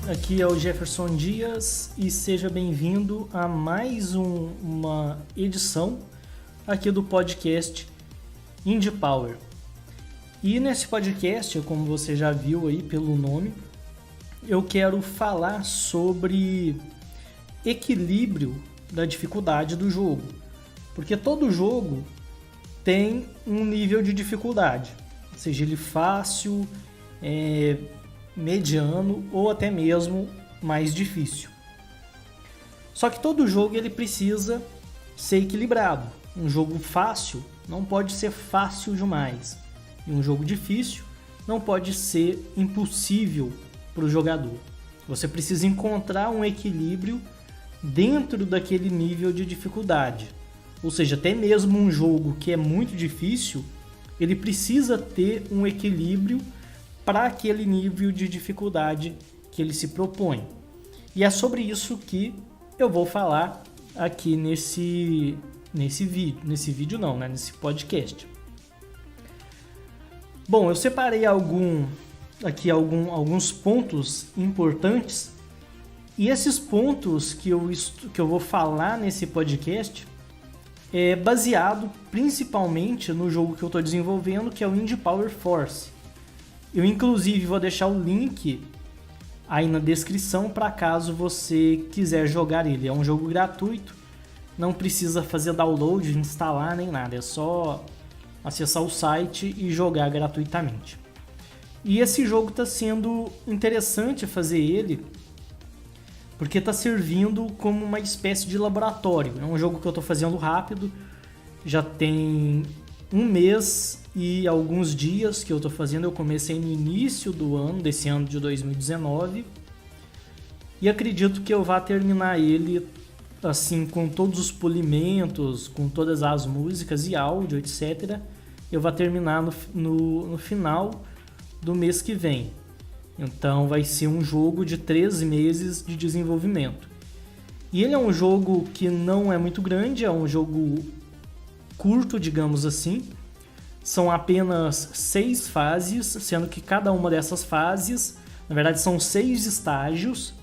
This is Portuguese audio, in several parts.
aqui é o Jefferson Dias e seja bem-vindo a mais uma edição aqui do podcast Indie Power. E nesse podcast, como você já viu aí pelo nome, eu quero falar sobre equilíbrio da dificuldade do jogo, porque todo jogo tem um nível de dificuldade, seja ele fácil, mediano ou até mesmo mais difícil. Só que todo jogo ele precisa ser equilibrado. Um jogo fácil não pode ser fácil demais. E um jogo difícil não pode ser impossível para o jogador. Você precisa encontrar um equilíbrio dentro daquele nível de dificuldade. Ou seja, até mesmo um jogo que é muito difícil, ele precisa ter um equilíbrio para aquele nível de dificuldade que ele se propõe. E é sobre isso que eu vou falar aqui nesse vídeo, nesse podcast. Bom, eu separei alguns pontos importantes, e esses pontos que eu vou falar nesse podcast é baseado principalmente no jogo que eu estou desenvolvendo, que é o Indie Power Force. Eu inclusive vou deixar o link aí na descrição para caso você quiser jogar ele. É um jogo gratuito, não precisa fazer download, instalar nem nada, é só acessar o site e jogar gratuitamente. E esse jogo está sendo interessante fazer ele porque está servindo como uma espécie de laboratório. É um jogo que eu estou fazendo rápido, já tem um mês e alguns dias que eu estou fazendo. Eu comecei no início desse ano de 2019, e acredito que eu vá terminar ele assim, com todos os polimentos, com todas as músicas e áudio, etc. Eu vou terminar no final do mês que vem. Então vai ser um jogo de 3 meses de desenvolvimento. E ele é um jogo que não é muito grande, é um jogo curto, digamos assim. São apenas 6 fases, sendo que cada uma dessas fases, na verdade são 6 estágios,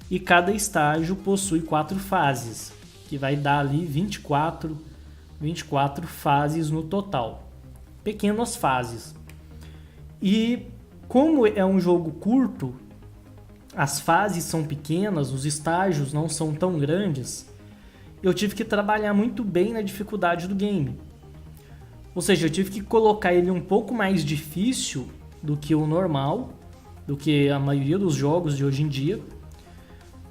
e cada estágio possui 4 fases, que vai dar ali 24 fases no total. Pequenas fases. E como é um jogo curto, as fases são pequenas, os estágios não são tão grandes, eu tive que trabalhar muito bem na dificuldade do game. Ou seja, eu tive que colocar ele um pouco mais difícil do que o normal, do que a maioria dos jogos de hoje em dia,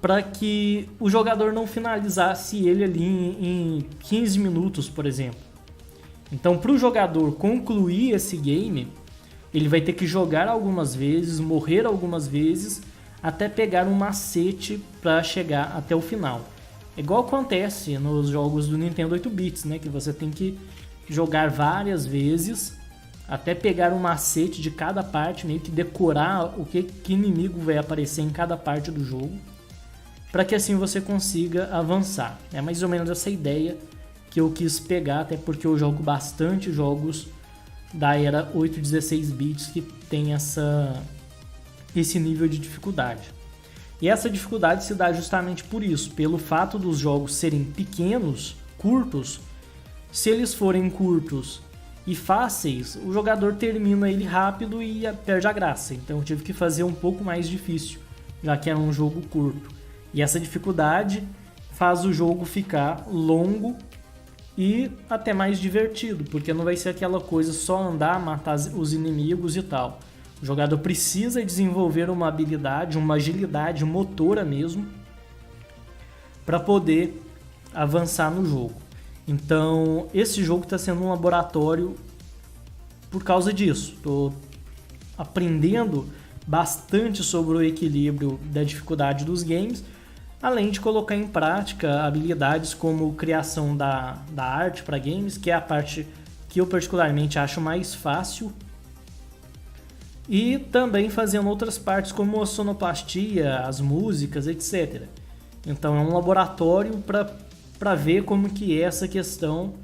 para que o jogador não finalizasse ele ali em 15 minutos, por exemplo. Então, para o jogador concluir esse game, ele vai ter que jogar algumas vezes, morrer algumas vezes, até pegar um macete para chegar até o final. É igual acontece nos jogos do Nintendo 8-bits, né? Que você tem que jogar várias vezes até pegar um macete de cada parte, meio que decorar que inimigo vai aparecer em cada parte do jogo, para que assim você consiga avançar. É mais ou menos essa ideia que eu quis pegar, até porque eu jogo bastante jogos da era 8-16 bits que tem esse nível de dificuldade. E essa dificuldade se dá justamente por isso, pelo fato dos jogos serem pequenos, curtos. Se eles forem curtos e fáceis, o jogador termina ele rápido e perde a graça. Então eu tive que fazer um pouco mais difícil, já que era um jogo curto. E essa dificuldade faz o jogo ficar longo e até mais divertido, porque não vai ser aquela coisa só andar, matar os inimigos e tal. O jogador precisa desenvolver uma habilidade, uma agilidade motora mesmo, para poder avançar no jogo. Então, esse jogo está sendo um laboratório por causa disso. Estou aprendendo bastante sobre o equilíbrio da dificuldade dos games, além de colocar em prática habilidades como criação da arte para games, que é a parte que eu particularmente acho mais fácil, e também fazendo outras partes como a sonoplastia, as músicas, etc. Então é um laboratório para ver como que é essa questão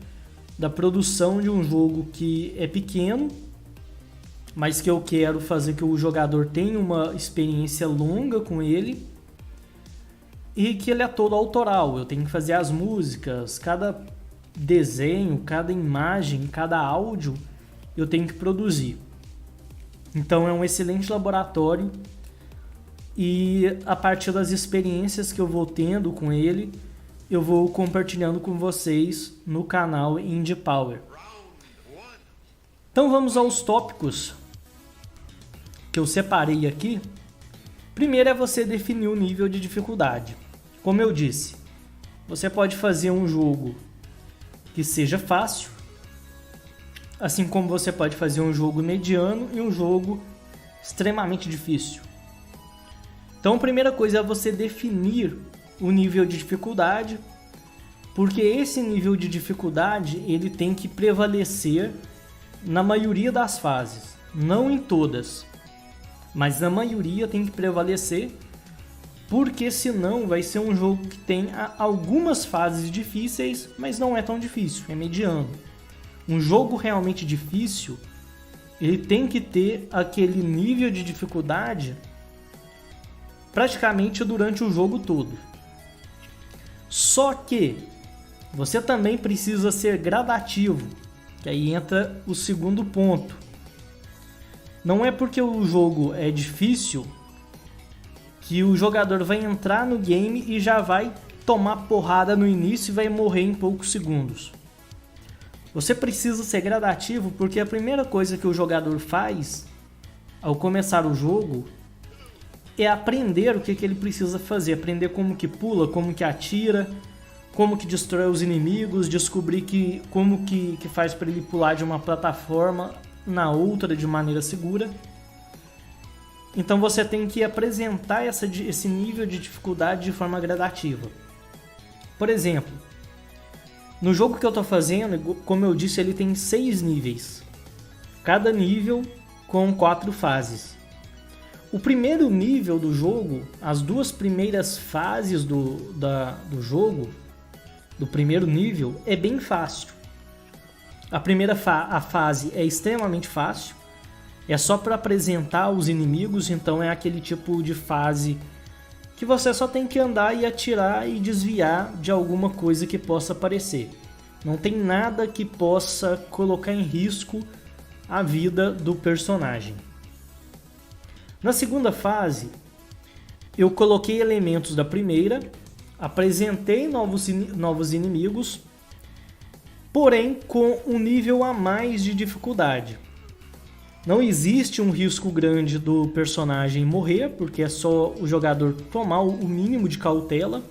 da produção de um jogo que é pequeno, mas que eu quero fazer que o jogador tenha uma experiência longa com ele e que ele é todo autoral. Eu tenho que fazer as músicas, cada desenho, cada imagem, cada áudio eu tenho que produzir. Então é um excelente laboratório e a partir das experiências que eu vou tendo com ele, eu vou compartilhando com vocês no canal Indie Power. Então vamos aos tópicos que eu separei aqui. Primeiro é você definir o nível de dificuldade. Como eu disse, você pode fazer um jogo que seja fácil, assim como você pode fazer um jogo mediano e um jogo extremamente difícil. Então a primeira coisa é você definir o nível de dificuldade, porque esse nível de dificuldade ele tem que prevalecer na maioria das fases, não em todas, mas na maioria tem que prevalecer, porque senão vai ser um jogo que tem algumas fases difíceis, mas não é tão difícil, é mediano. Um jogo realmente difícil, ele tem que ter aquele nível de dificuldade praticamente durante o jogo todo. Só que você também precisa ser gradativo, que aí entra o segundo ponto. Não é porque o jogo é difícil que o jogador vai entrar no game e já vai tomar porrada no início e vai morrer em poucos segundos. Você precisa ser gradativo porque a primeira coisa que o jogador faz ao começar o jogo é aprender o que ele precisa fazer, aprender como que pula, como que atira, como que destrói os inimigos, descobrir como que faz para ele pular de uma plataforma na outra de maneira segura. Então você tem que apresentar esse nível de dificuldade de forma gradativa. Por exemplo, no jogo que eu estou fazendo, como eu disse, ele tem 6 níveis. Cada nível com 4 fases. O primeiro nível do jogo, as 2 primeiras fases do jogo, do primeiro nível, é bem fácil. A primeira fase é extremamente fácil. É só para apresentar os inimigos, então é aquele tipo de fase que você só tem que andar e atirar e desviar de alguma coisa que possa aparecer. Não tem nada que possa colocar em risco a vida do personagem. Na segunda fase, eu coloquei elementos da primeira, apresentei novos inimigos, porém com um nível a mais de dificuldade. Não existe um risco grande do personagem morrer, porque é só o jogador tomar o mínimo de cautela.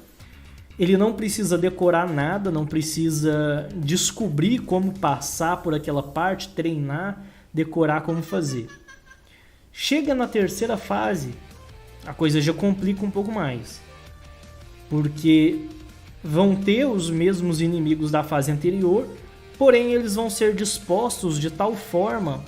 Ele não precisa decorar nada, não precisa descobrir como passar por aquela parte, treinar, decorar como fazer. Chega na terceira fase, a coisa já complica um pouco mais, porque vão ter os mesmos inimigos da fase anterior, porém eles vão ser dispostos de tal forma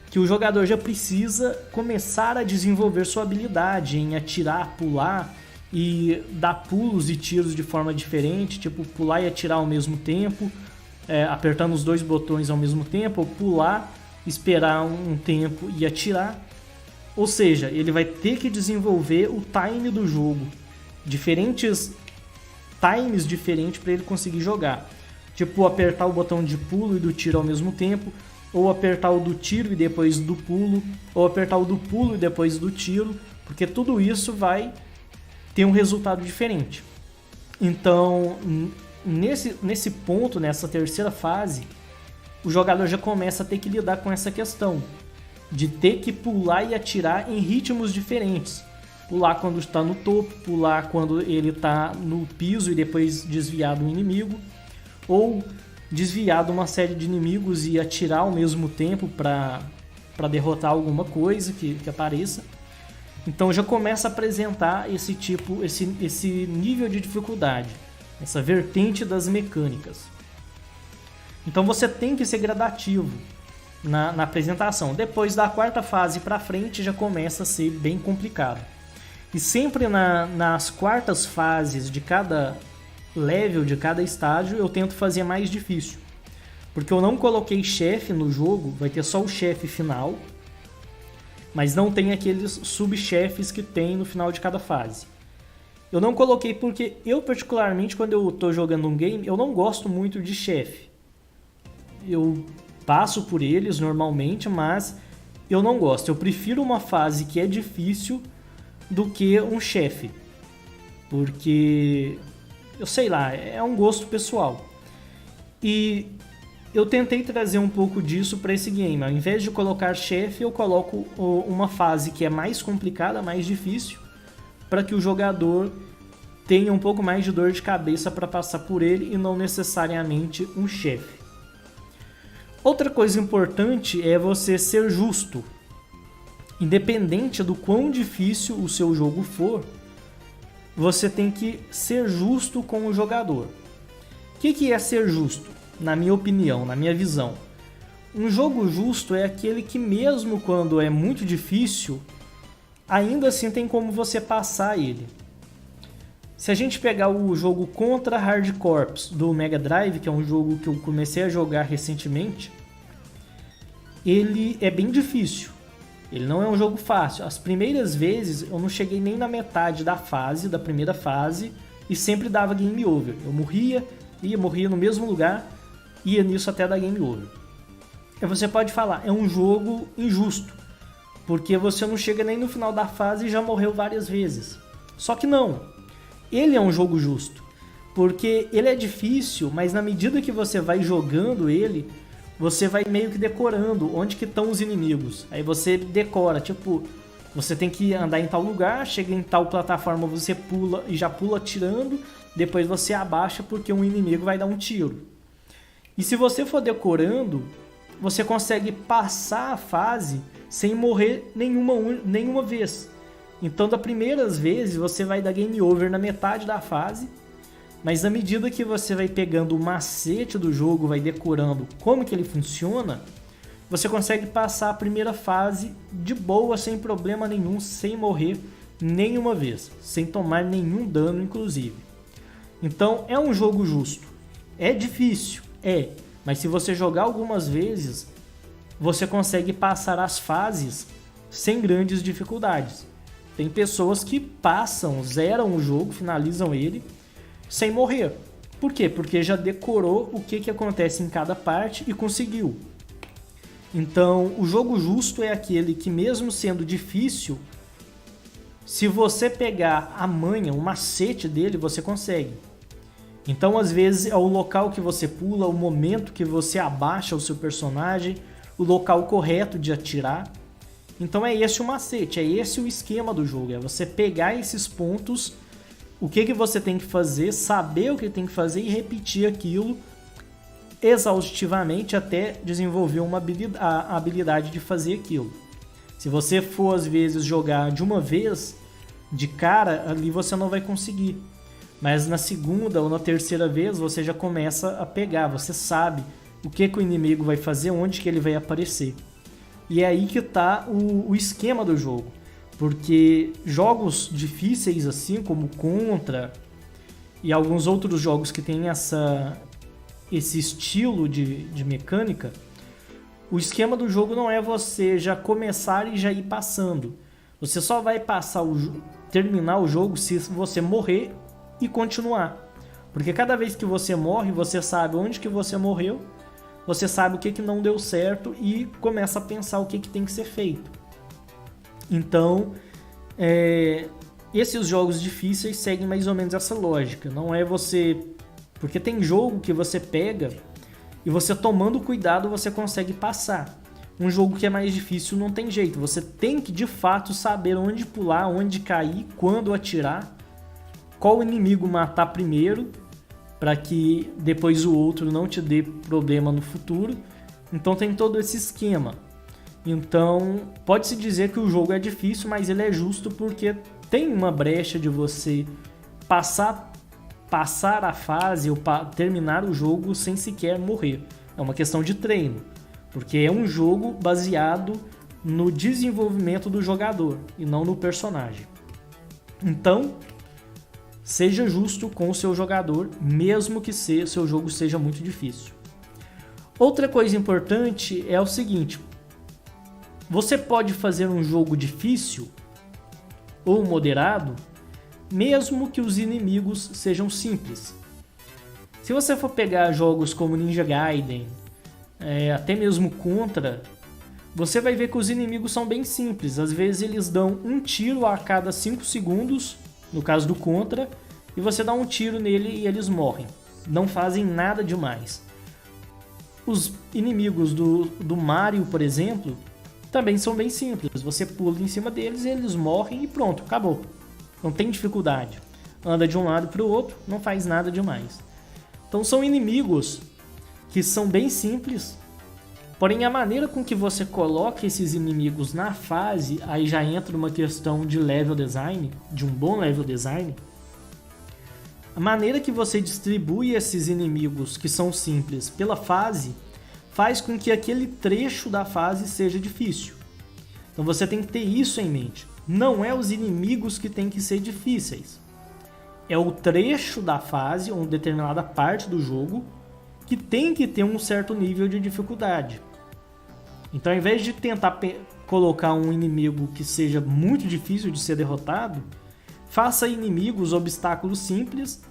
que o jogador já precisa começar a desenvolver sua habilidade em atirar, pular e dar pulos e tiros de forma diferente, tipo pular e atirar ao mesmo tempo, apertando os 2 botões ao mesmo tempo, ou pular, esperar um tempo e atirar. Ou seja, ele vai ter que desenvolver o time do jogo, times diferentes para ele conseguir jogar. Tipo apertar o botão de pulo e do tiro ao mesmo tempo, ou apertar o do tiro e depois do pulo, ou apertar o do pulo e depois do tiro, porque tudo isso vai ter um resultado diferente. Então, nesse ponto, nessa terceira fase, o jogador já começa a ter que lidar com essa questão de ter que pular e atirar em ritmos diferentes. Pular quando está no topo, pular quando ele está no piso e depois desviar do inimigo, ou desviar de uma série de inimigos e atirar ao mesmo tempo para derrotar alguma coisa que apareça. Então já começa a apresentar esse nível de dificuldade, essa vertente das mecânicas. Então você tem que ser gradativo na apresentação. Depois da quarta fase para frente já começa a ser bem complicado. E sempre nas quartas fases de cada level, de cada estágio, eu tento fazer mais difícil. Porque eu não coloquei chefe no jogo, vai ter só o chefe final. mas não tem aqueles subchefes que tem no final de cada fase. Eu não coloquei porque eu, particularmente, quando eu tô jogando um game, eu não gosto muito de chefe. Eu passo por eles normalmente, mas eu não gosto. Eu prefiro uma fase que é difícil do que um chefe. Porque, eu sei lá, é um gosto pessoal. E eu tentei trazer um pouco disso para esse game. Ao invés de colocar chefe, eu coloco uma fase que é mais complicada, mais difícil, para que o jogador tenha um pouco mais de dor de cabeça para passar por ele e não necessariamente um chefe. Outra coisa importante é você ser justo. Independente do quão difícil o seu jogo for, você tem que ser justo com o jogador. O que é ser justo? Na minha opinião, na minha visão. Um jogo justo é aquele que mesmo quando é muito difícil, ainda assim tem como você passar ele. Se a gente pegar o jogo Contra Hard Corps do Mega Drive, que é um jogo que eu comecei a jogar recentemente, ele é bem difícil. Ele não é um jogo fácil. As primeiras vezes eu não cheguei nem na metade da primeira fase, e sempre dava game over. Eu morria no mesmo lugar, ia nisso até dar game over. E você pode falar, é um jogo injusto, porque você não chega nem no final da fase e já morreu várias vezes. Só que não, ele é um jogo justo, porque ele é difícil, mas na medida que você vai jogando ele, você vai meio que decorando onde que estão os inimigos. Aí você decora, tipo, você tem que andar em tal lugar, chega em tal plataforma, você pula e já pula atirando, depois você abaixa porque um inimigo vai dar um tiro. E se você for decorando, você consegue passar a fase sem morrer nenhuma vez. Então, das primeiras vezes, você vai dar game over na metade da fase, mas na medida que você vai pegando o macete do jogo, vai decorando como que ele funciona, você consegue passar a primeira fase de boa, sem problema nenhum, sem morrer nenhuma vez, sem tomar nenhum dano, inclusive. Então, é um jogo justo. É difícil, mas se você jogar algumas vezes, você consegue passar as fases sem grandes dificuldades. Tem pessoas que zeram o jogo, finalizam ele, sem morrer. Por quê? Porque já decorou o que acontece em cada parte e conseguiu. Então, o jogo justo é aquele que, mesmo sendo difícil, se você pegar a manha, o macete dele, você consegue. Então, às vezes, é o local que você pula, o momento que você abaixa o seu personagem, o local correto de atirar. Então, é esse o macete, é esse o esquema do jogo. É você pegar esses pontos, o que você tem que fazer, saber o que tem que fazer e repetir aquilo exaustivamente até desenvolver a habilidade de fazer aquilo. Se você for, às vezes, jogar de uma vez, de cara, ali você não vai conseguir. Mas na segunda ou na terceira vez você já começa a pegar, você sabe o que o inimigo vai fazer, onde que ele vai aparecer. E é aí que está o esquema do jogo. Porque jogos difíceis assim, como Contra e alguns outros jogos que tem esse estilo de mecânica, o esquema do jogo não é você já começar e já ir passando. Você só vai terminar o jogo se você morrer e continuar. Porque cada vez que você morre, você sabe onde que você morreu, você sabe o que não deu certo e começa a pensar o que tem que ser feito. Então, esses jogos difíceis seguem mais ou menos essa lógica. Não é você... Porque tem jogo que você pega e você tomando cuidado você consegue passar. Um jogo que é mais difícil não tem jeito. Você tem que de fato saber onde pular, onde cair, quando atirar, qual inimigo matar primeiro, para que depois o outro não te dê problema no futuro. Então tem todo esse esquema. Então pode-se dizer que o jogo é difícil, mas ele é justo porque tem uma brecha de você passar a fase ou terminar o jogo sem sequer morrer. É uma questão de treino, porque é um jogo baseado no desenvolvimento do jogador e não no personagem. Então, seja justo com o seu jogador, mesmo que seu jogo seja muito difícil. Outra coisa importante é o seguinte: você pode fazer um jogo difícil ou moderado, mesmo que os inimigos sejam simples. Se você for pegar jogos como Ninja Gaiden, até mesmo Contra, você vai ver que os inimigos são bem simples. Às vezes eles dão um tiro a cada 5 segundos, no caso do Contra, e você dá um tiro nele e eles morrem. Não fazem nada demais. Os inimigos do Mario, por exemplo, também são bem simples. Você pula em cima deles e eles morrem e pronto, acabou. Não tem dificuldade. Anda de um lado para o outro, não faz nada demais. Então são inimigos que são bem simples, porém a maneira com que você coloca esses inimigos na fase, aí já entra uma questão de level design, de um bom level design. A maneira que você distribui esses inimigos que são simples pela fase faz com que aquele trecho da fase seja difícil. Então você tem que ter isso em mente. Não é os inimigos que tem que ser difíceis. É o trecho da fase, ou uma determinada parte do jogo, que tem que ter um certo nível de dificuldade. Então, ao invés de tentar colocar um inimigo que seja muito difícil de ser derrotado, faça inimigos, obstáculos simples,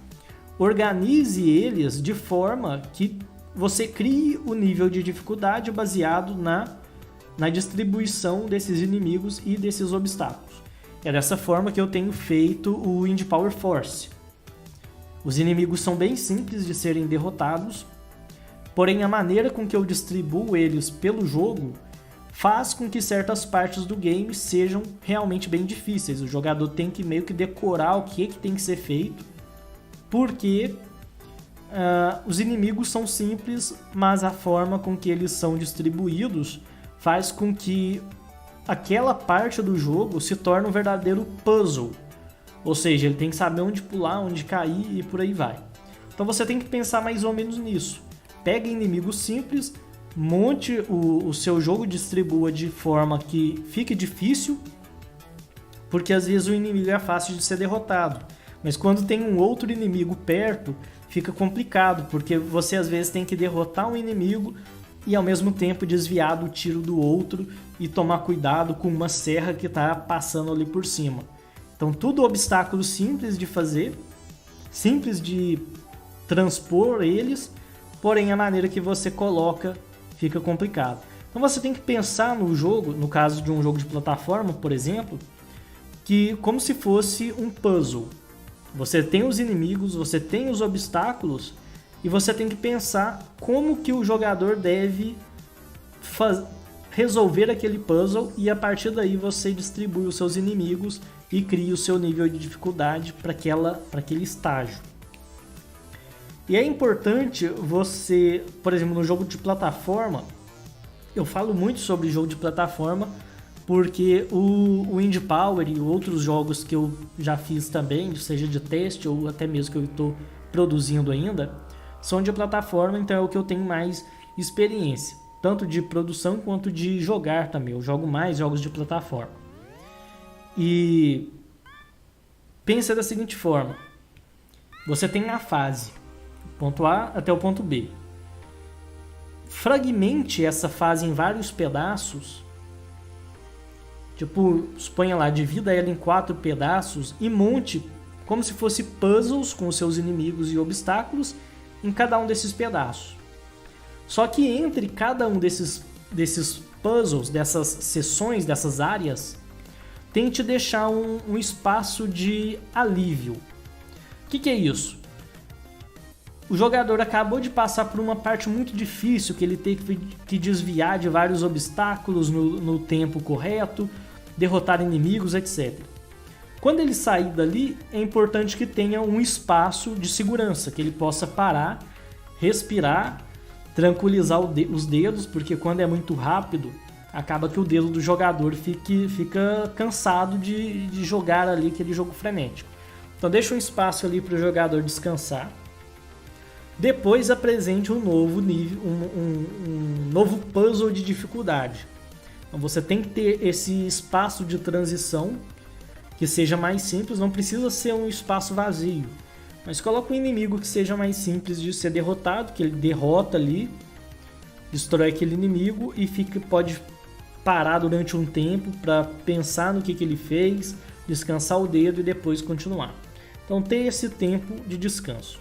organize eles de forma que você crie o nível de dificuldade baseado na distribuição desses inimigos e desses obstáculos. É dessa forma que eu tenho feito o Indie Power Force. Os inimigos são bem simples de serem derrotados, porém a maneira com que eu distribuo eles pelo jogo faz com que certas partes do game sejam realmente bem difíceis. O jogador tem que meio que decorar o que tem que ser feito, porque os inimigos são simples, mas a forma com que eles são distribuídos faz com que aquela parte do jogo se torne um verdadeiro puzzle. Ou seja, ele tem que saber onde pular, onde cair e por aí vai. Então você tem que pensar mais ou menos nisso. Pega inimigos simples, monte o seu jogo, distribua de forma que fique difícil, porque às vezes o inimigo é fácil de ser derrotado. Mas quando tem um outro inimigo perto, fica complicado, porque você às vezes tem que derrotar um inimigo e ao mesmo tempo desviar do tiro do outro e tomar cuidado com uma serra que está passando ali por cima. Então tudo obstáculo simples de fazer, simples de transpor eles, porém a maneira que você coloca fica complicado. Então você tem que pensar no jogo, no caso de um jogo de plataforma, por exemplo, que como se fosse um puzzle. Você tem os inimigos, você tem os obstáculos e você tem que pensar como que o jogador deve resolver aquele puzzle, e a partir daí você distribui os seus inimigos e cria o seu nível de dificuldade para aquele estágio. E é importante você, por exemplo, no jogo de plataforma, eu falo muito sobre jogo de plataforma porque o Indie Power e outros jogos que eu já fiz também, seja de teste ou até mesmo que eu estou produzindo ainda, são de plataforma, então é o que eu tenho mais experiência, tanto de produção quanto de jogar também. Eu jogo mais jogos de plataforma. E pensa da seguinte forma: você tem a fase, ponto A até o ponto B. Fragmente essa fase em vários pedaços, tipo, suponha lá, divida ela em 4 pedaços e monte como se fosse puzzles com seus inimigos e obstáculos em cada um desses pedaços. Só que entre cada um desses puzzles, dessas seções, dessas áreas, tente deixar um espaço de alívio. O que é isso? O jogador acabou de passar por uma parte muito difícil, que ele tem que desviar de vários obstáculos no tempo correto, derrotar inimigos, etc. Quando ele sair dali, é importante que tenha um espaço de segurança, que ele possa parar, respirar, tranquilizar os dedos, porque quando é muito rápido, acaba que o dedo do jogador fica cansado de jogar ali aquele jogo frenético. Então deixa um espaço ali para o jogador descansar. Depois apresente um novo nível, um novo puzzle de dificuldade. Então você tem que ter esse espaço de transição que seja mais simples, não precisa ser um espaço vazio, mas coloca um inimigo que seja mais simples de ser derrotado, que ele derrota ali, destrói aquele inimigo e pode parar durante um tempo para pensar no que ele fez, descansar o dedo e depois continuar. Então ter esse tempo de descanso.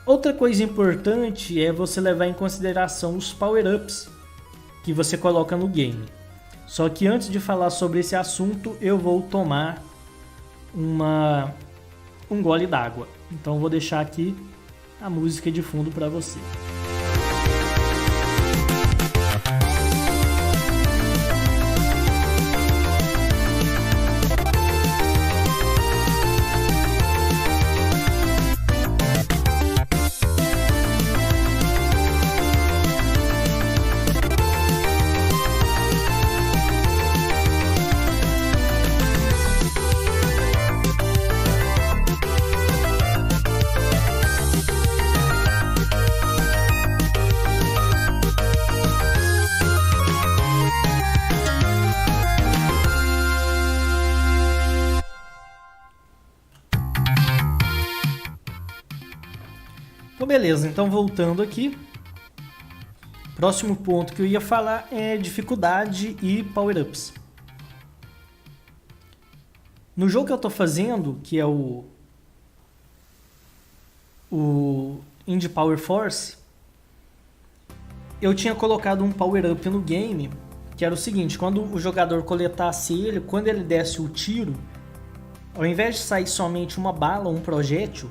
Outra coisa importante é você levar em consideração os power-ups que você coloca no game. Só que antes de falar sobre esse assunto, eu vou tomar um gole d'água. Então vou deixar aqui a música de fundo para você. Então beleza, então voltando aqui, próximo ponto que eu ia falar é dificuldade e power-ups. No jogo que eu estou fazendo, que é o Indie Power Force, eu tinha colocado um power-up no game, que era o seguinte: quando o jogador coletasse ele, quando ele desse o tiro, ao invés de sair somente uma bala, um projétil,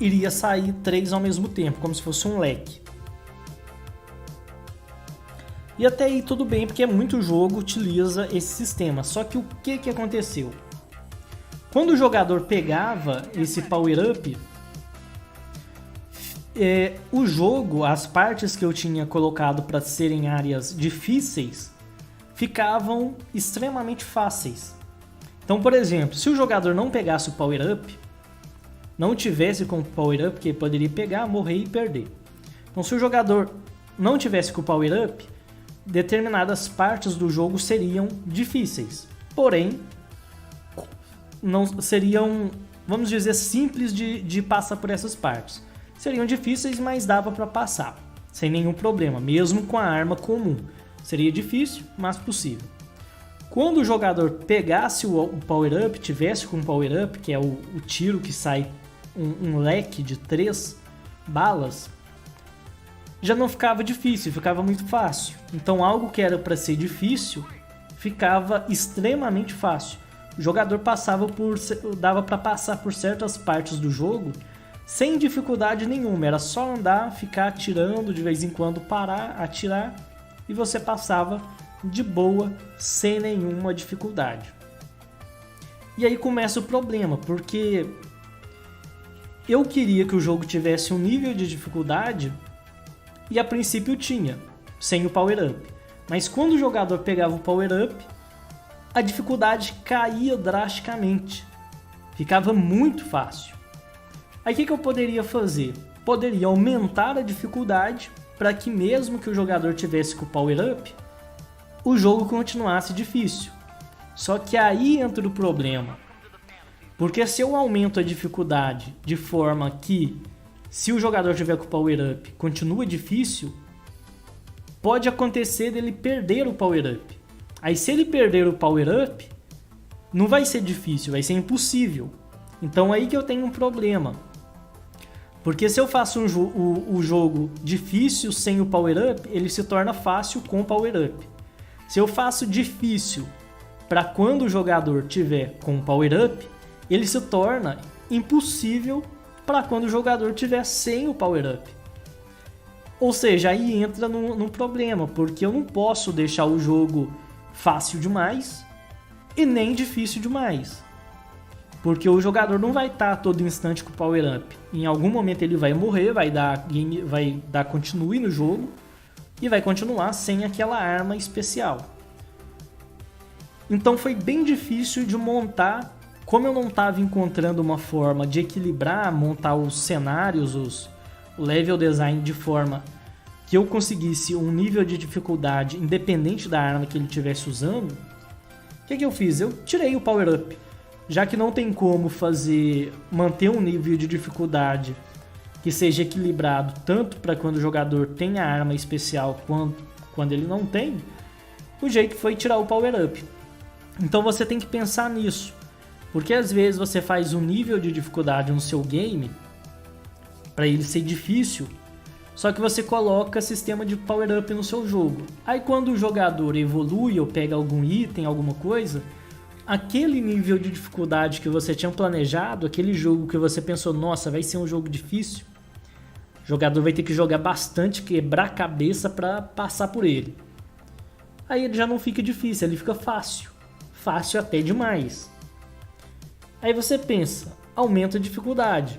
iria sair 3 ao mesmo tempo, como se fosse um leque. E até aí tudo bem, porque muito jogo utiliza esse sistema. Só que o que aconteceu? Quando o jogador pegava esse power-up, o jogo, as partes que eu tinha colocado para serem áreas difíceis, ficavam extremamente fáceis. Então, por exemplo, se o jogador não pegasse o power-up, não tivesse com o power-up, que ele poderia pegar, morrer e perder. Então, se o jogador não tivesse com o power-up, determinadas partes do jogo seriam difíceis. Porém, não seriam, vamos dizer, simples de passar por essas partes. Seriam difíceis, mas dava para passar, sem nenhum problema, mesmo com a arma comum. Seria difícil, mas possível. Quando o jogador pegasse o power-up, tivesse com o power-up, que é o tiro que sai um leque de 3 balas, já não ficava difícil, ficava muito fácil. Então algo que era para ser difícil ficava extremamente fácil. O jogador dava para passar por certas partes do jogo sem dificuldade nenhuma, era só andar, ficar atirando, de vez em quando parar, atirar, e você passava de boa, sem nenhuma dificuldade. E aí começa o problema, porque eu queria que o jogo tivesse um nível de dificuldade, e a princípio tinha, sem o power-up. Mas quando o jogador pegava o power-up, a dificuldade caía drasticamente. Ficava muito fácil. Aí o que eu poderia fazer? Poderia aumentar a dificuldade para que mesmo que o jogador tivesse com o power-up, o jogo continuasse difícil. Só que aí entra o problema. Porque se eu aumento a dificuldade de forma que, se o jogador tiver com o power-up, continua difícil, pode acontecer dele perder o power-up. Aí se ele perder o power-up, não vai ser difícil, vai ser impossível. Então aí que eu tenho um problema. Porque se eu faço o jogo difícil sem o power-up, ele se torna fácil com o power-up. Se eu faço difícil para quando o jogador tiver com o power-up, ele se torna impossível para quando o jogador tiver sem o power-up. Ou seja, aí entra num problema, porque eu não posso deixar o jogo fácil demais e nem difícil demais. Porque o jogador não vai estar todo instante com o power-up. Em algum momento ele vai morrer, vai dar continue no jogo e vai continuar sem aquela arma especial. Então foi bem difícil de montar. Como eu não estava encontrando uma forma de equilibrar, montar os cenários, o level design de forma que eu conseguisse um nível de dificuldade independente da arma que ele estivesse usando, o que eu fiz? Eu tirei o power-up. Já que não tem como manter um nível de dificuldade que seja equilibrado tanto para quando o jogador tem a arma especial quando ele não tem, o jeito foi tirar o power-up. Então você tem que pensar nisso, porque às vezes você faz um nível de dificuldade no seu game para ele ser difícil, só que você coloca sistema de power-up no seu jogo. Aí quando o jogador evolui ou pega algum item, alguma coisa, aquele nível de dificuldade que você tinha planejado, aquele jogo que você pensou, nossa, vai ser um jogo difícil, o jogador vai ter que jogar bastante, quebrar a cabeça para passar por ele. Aí ele já não fica difícil, ele fica fácil. Fácil até demais. Aí você pensa, aumenta a dificuldade.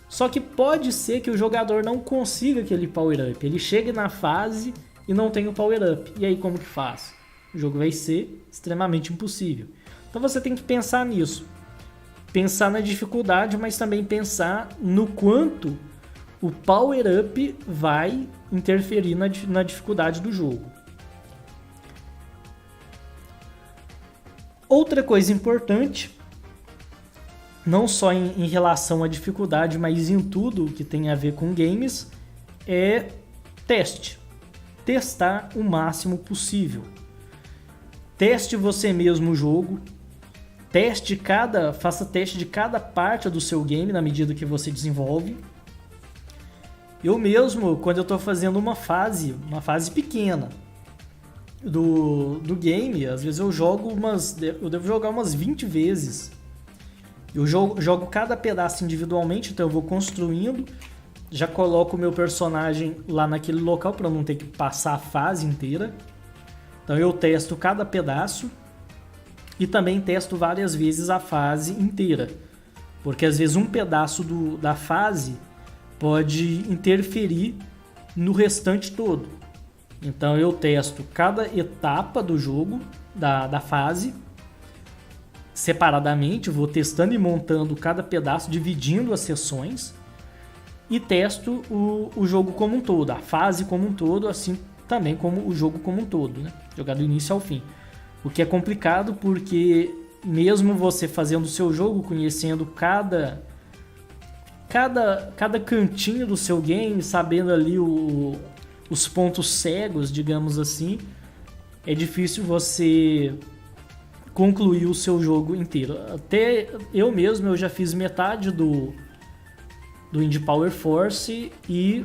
Só que pode ser que o jogador não consiga aquele power-up. Ele chega na fase e não tem o power-up. E aí como que faz? O jogo vai ser extremamente impossível. Então você tem que pensar nisso. Pensar na dificuldade, mas também pensar no quanto o power-up vai interferir na dificuldade do jogo. Outra coisa importante, não só em relação à dificuldade, mas em tudo que tem a ver com games, é teste. Testar o máximo possível. Teste você mesmo o jogo. Faça teste de cada parte do seu game na medida que você desenvolve. Eu mesmo, quando eu estou fazendo uma fase pequena do game, às vezes eu devo jogar umas 20 vezes. Eu jogo cada pedaço individualmente, então eu vou construindo, já coloco o meu personagem lá naquele local para não ter que passar a fase inteira. Então eu testo cada pedaço e também testo várias vezes a fase inteira, porque às vezes um pedaço da fase pode interferir no restante todo. Então eu testo cada etapa do jogo, da fase, separadamente, vou testando e montando cada pedaço, dividindo as sessões, e testo o jogo como um todo, a fase como um todo, assim também como o jogo como um todo, né? Jogar do início ao fim. O que é complicado porque mesmo você fazendo o seu jogo, conhecendo cada cantinho do seu game, sabendo ali os pontos cegos, digamos assim, é difícil você concluir o seu jogo inteiro. Até eu mesmo, eu já fiz metade do Indie Power Force e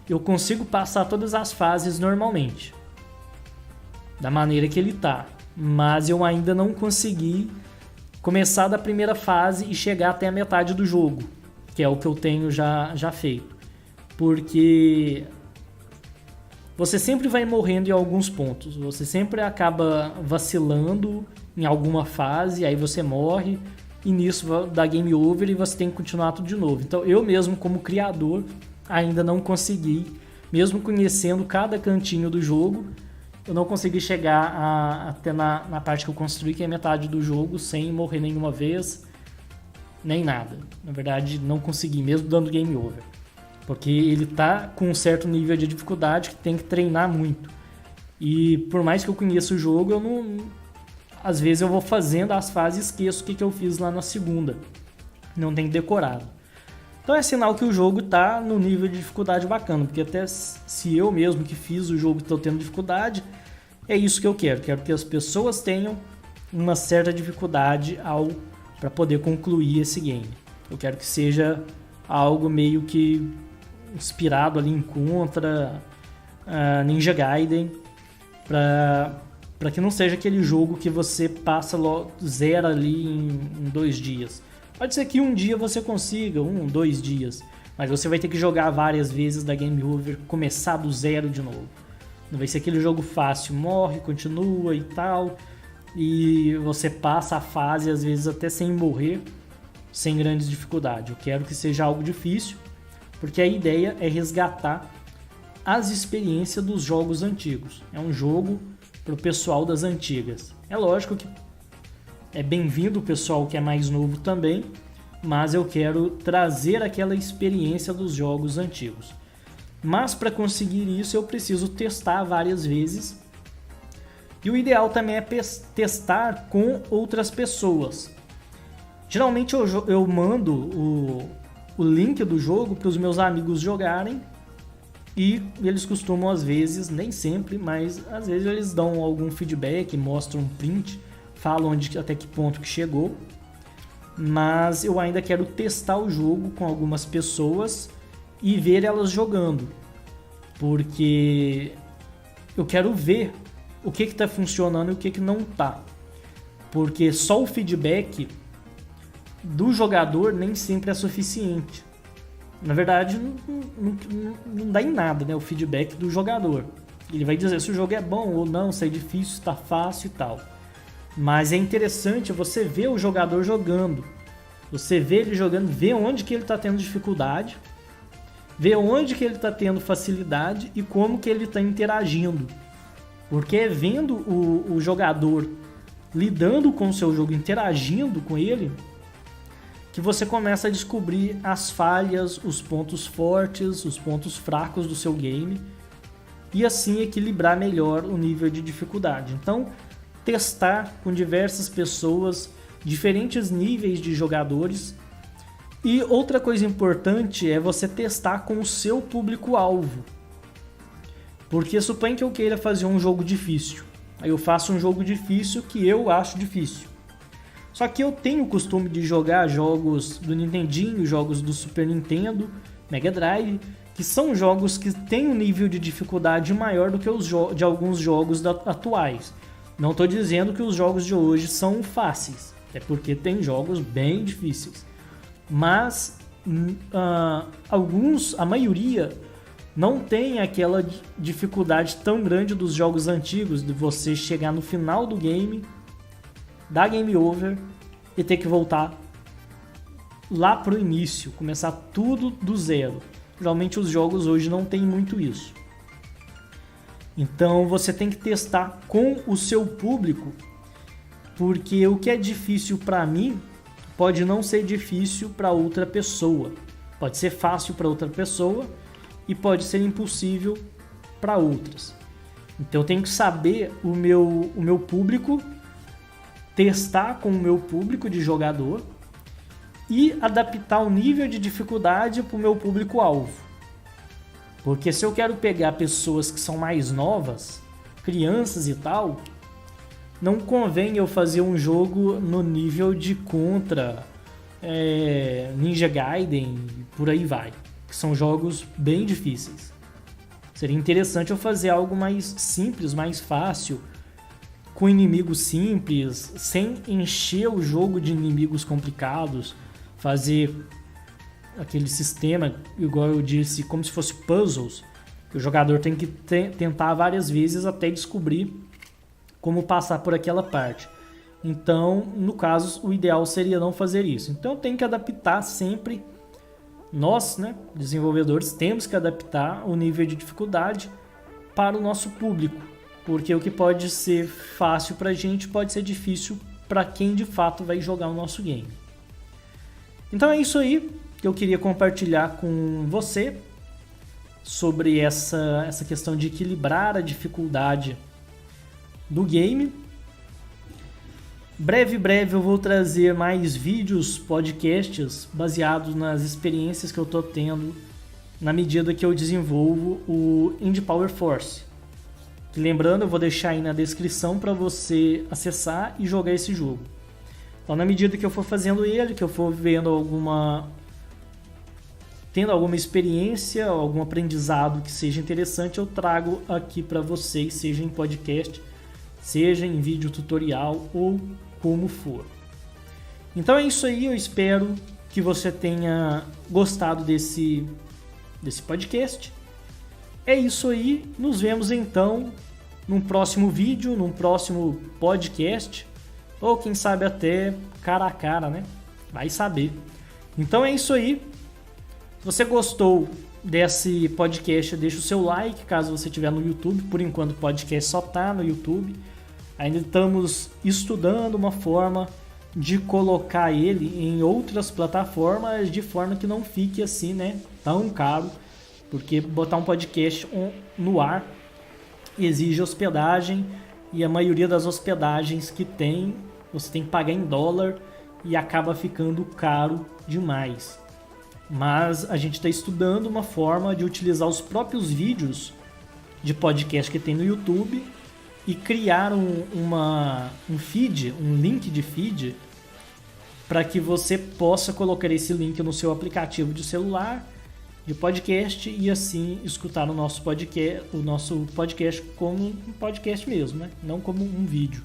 eu consigo passar todas as fases normalmente, da maneira que ele tá, mas eu ainda não consegui começar da primeira fase e chegar até a metade do jogo, que é o que eu tenho já feito, porque você sempre vai morrendo em alguns pontos, você sempre acaba vacilando em alguma fase, aí você morre e nisso dá game over e você tem que continuar tudo de novo. Então eu mesmo como criador ainda não consegui, mesmo conhecendo cada cantinho do jogo, eu não consegui chegar até na parte que eu construí, que é metade do jogo, sem morrer nenhuma vez, nem nada. Na verdade, não consegui, mesmo dando game over. Porque ele tá com um certo nível de dificuldade que tem que treinar muito. E por mais que eu conheça o jogo, eu não... Às vezes eu vou fazendo as fases e esqueço o que eu fiz lá na segunda. Não tenho decorado. Então é sinal que o jogo tá no nível de dificuldade bacana, porque até se eu mesmo que fiz o jogo estou tendo dificuldade, é isso que eu quero. Quero que as pessoas tenham uma certa dificuldade para poder concluir esse game. Eu quero que seja algo meio que inspirado ali em Contra, Ninja Gaiden, para que não seja aquele jogo que você passa zero ali em 2 dias. Pode ser que um dia você consiga, 2 dias, mas você vai ter que jogar várias vezes da Game Over, começar do zero de novo. Não vai ser aquele jogo fácil, morre, continua e tal, e você passa a fase às vezes até sem morrer, sem grandes dificuldades. Eu quero que seja algo difícil, porque a ideia é resgatar as experiências dos jogos antigos. É um jogo para o pessoal das antigas. É lógico que é bem-vindo o pessoal que é mais novo também, mas eu quero trazer aquela experiência dos jogos antigos. Mas para conseguir isso eu preciso testar várias vezes. E o ideal também é testar com outras pessoas. Geralmente eu mando o link do jogo para os meus amigos jogarem E eles costumam, às vezes, nem sempre, mas às vezes eles dão algum feedback, mostram um print, falam até que ponto que chegou. Mas eu ainda quero testar o jogo com algumas pessoas e ver elas jogando, porque eu quero ver o que está funcionando e o que não está, porque só o feedback do jogador nem sempre é suficiente. Na verdade, não dá em nada, né, o feedback do jogador. Ele vai dizer se o jogo é bom ou não, se é difícil, se está fácil e tal. Mas é interessante você ver o jogador jogando. Você vê ele jogando, vê onde que ele está tendo dificuldade, vê onde que ele está tendo facilidade e como que ele está interagindo. Porque é vendo o jogador lidando com o seu jogo, interagindo com ele, que você começa a descobrir as falhas, os pontos fortes, os pontos fracos do seu game e assim equilibrar melhor o nível de dificuldade. Então, testar com diversas pessoas, diferentes níveis de jogadores. E outra coisa importante é você testar com o seu público-alvo. Porque suponha que eu queira fazer um jogo difícil. Aí eu faço um jogo difícil que eu acho difícil. Só que eu tenho o costume de jogar jogos do Nintendinho, jogos do Super Nintendo, Mega Drive, que são jogos que têm um nível de dificuldade maior do que os de alguns jogos atuais. Não estou dizendo que os jogos de hoje são fáceis, é porque tem jogos bem difíceis. Mas a maioria não tem aquela dificuldade tão grande dos jogos antigos, de você chegar no final do game, dar game over e ter que voltar lá pro início, começar tudo do zero. Geralmente os jogos hoje não tem muito isso. Então você tem que testar com o seu público, porque o que é difícil para mim pode não ser difícil para outra pessoa. Pode ser fácil para outra pessoa e pode ser impossível para outras. Então eu tenho que saber o meu público, testar com o meu público de jogador e adaptar o nível de dificuldade para o meu público-alvo. Porque se eu quero pegar pessoas que são mais novas, crianças e tal, não convém eu fazer um jogo no nível de Contra, Ninja Gaiden, por aí vai. Que são jogos bem difíceis. Seria interessante eu fazer algo mais simples, mais fácil, com inimigos simples, sem encher o jogo de inimigos complicados, fazer aquele sistema, igual eu disse, como se fosse puzzles, que o jogador tem que tentar várias vezes até descobrir como passar por aquela parte. Então, no caso, o ideal seria não fazer isso. Então, tem que adaptar sempre. Nós, né, desenvolvedores, temos que adaptar o nível de dificuldade para o nosso público, porque o que pode ser fácil para a gente pode ser difícil para quem de fato vai jogar o nosso game. Então é isso aí que eu queria compartilhar com você sobre essa questão de equilibrar a dificuldade do game. Breve eu vou trazer mais vídeos, podcasts baseados nas experiências que eu estou tendo na medida que eu desenvolvo o Indie Power Force. Que, lembrando, eu vou deixar aí na descrição para você acessar e jogar esse jogo. Então, na medida que eu for fazendo ele, que eu for tendo alguma experiência, algum aprendizado que seja interessante, eu trago aqui para vocês, seja em podcast, seja em vídeo tutorial ou como for. Então é isso aí, eu espero que você tenha gostado desse podcast. É isso aí, nos vemos então num próximo vídeo, num próximo podcast, ou quem sabe até cara a cara, né? Vai saber. Então é isso aí. Se você gostou desse podcast, deixa o seu like, caso você estiver no YouTube. Por enquanto o podcast só está no YouTube. Ainda estamos estudando uma forma de colocar ele em outras plataformas de forma que não fique assim, né, tão caro, porque botar um podcast no ar exige hospedagem e a maioria das hospedagens que tem, você tem que pagar em dólar e acaba ficando caro demais. mas a gente está estudando uma forma de utilizar os próprios vídeos de podcast que tem no YouTube e criar um feed, um link de feed, para que você possa colocar esse link no seu aplicativo de celular de podcast e assim escutar o nosso podcast como um podcast mesmo, né? Não como um vídeo.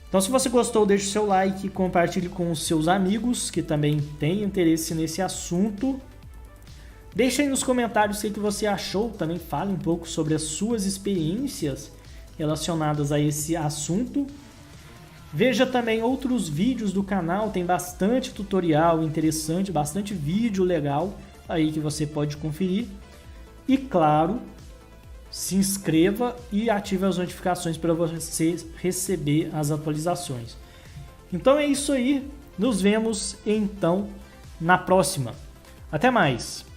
Então, se você gostou, deixe o seu like, compartilhe com os seus amigos que também têm interesse nesse assunto. Deixe aí nos comentários o que você achou, também fale um pouco sobre as suas experiências relacionadas a esse assunto. Veja também outros vídeos do canal, tem bastante tutorial interessante, bastante vídeo legal aí que você pode conferir. E claro, se inscreva e ative as notificações para você receber as atualizações. Então é isso aí, nos vemos então na próxima. Até mais!